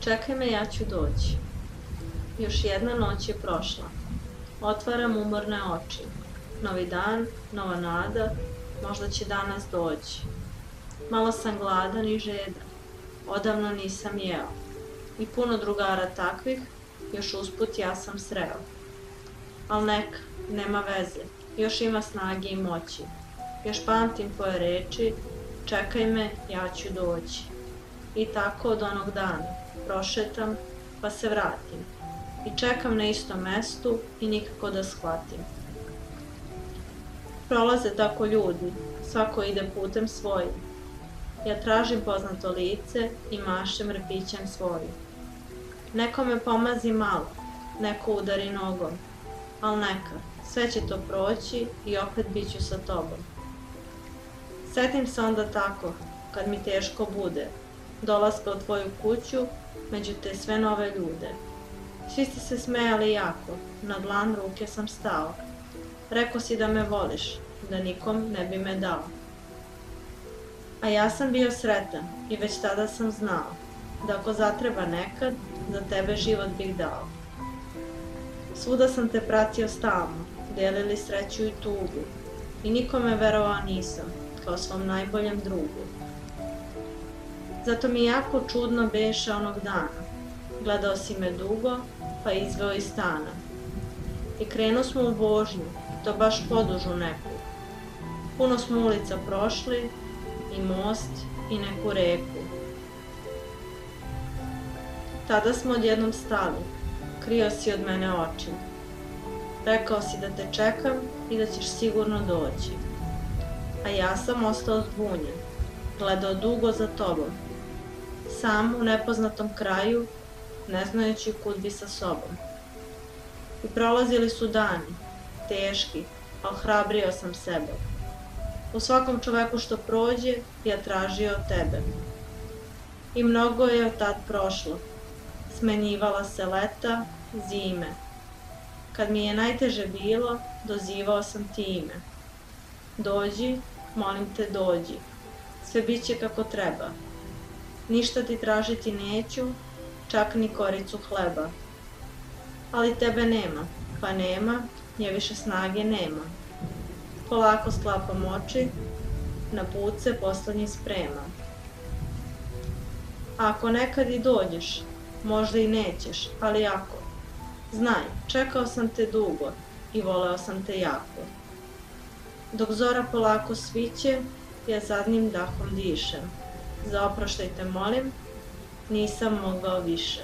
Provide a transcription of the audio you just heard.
Čekaj me, ja ću doći. Još jedna noć je prošla. Otvaram umorne oči. Novi dan, nova nada, možda će danas doći. Malo sam gladan i žedan. Odavno nisam jeo. I puno drugara takvih, još usput ja sam sreo. Al neka, nema veze, još ima snage i moći. Još pamtim tvoje reči, čekaj me, ja ću doći. I tako od onog dana, prošetam, pa se vratim. I čekam na istom mestu i nikako da shvatim. Prolaze tako ljudi, svako ide putem svojim. Ja tražim poznato lice i mašem repićem svojim. Neko me pomazi malo, neko udari nogom, al neka, sve će to proći i opet bit ću sa tobom. Setim se onda tako, kad mi teško bude, dolaska u tvoju kuću, među te sve nove ljude. Svi ste se smejali jako, na dlan ruke sam stao. Rekao si da me voliš, da nikom ne bi me dao. A ja sam bio sretan i već tada sam znao, da ako zatreba nekad, za tebe život bih dao. Svuda sam te pratio stalno, delili sreću i tugu, i nikome verovao nisam, kao svom najboljem drugu. Zato mi jako čudno beše onog dana, gledao si me dugo, pa izveo iz stana. I krenuo smo u vožnju, to baš podužu neku. Puno smo ulica prošli, i most, i neku reku. Tada smo odjednom stali, krio si od mene oči. Rekao si da te čekam i da ćeš sigurno doći. A ja sam ostao zbunjen, gledao dugo za tobom. Sam u nepoznatom kraju, ne znajući kud bi sa sobom. I prolazili su dani, teški, al hrabrio sam sebe. U svakom čoveku što prođe, ja tražio tebe. I mnogo je od tad prošlo. Smenjivala se leta, zime. Kad mi je najteže bilo, dozivao sam ti ime. Dođi, molim te dođi, sve bit će kako treba. Ništa ti tražiti neću, čak ni koricu hleba. Ali tebe nema, pa nema, nje više snage nema. Polako sklapam oči, na put se poslednji spremam. A ako nekad i dođeš, možda i nećeš, ali ako, znaj, čekao sam te dugo i voleo sam te jako. Dok zora polako sviće, ja zadnjim dahom dišem. Za oproštaj te molim, nisam mogao više.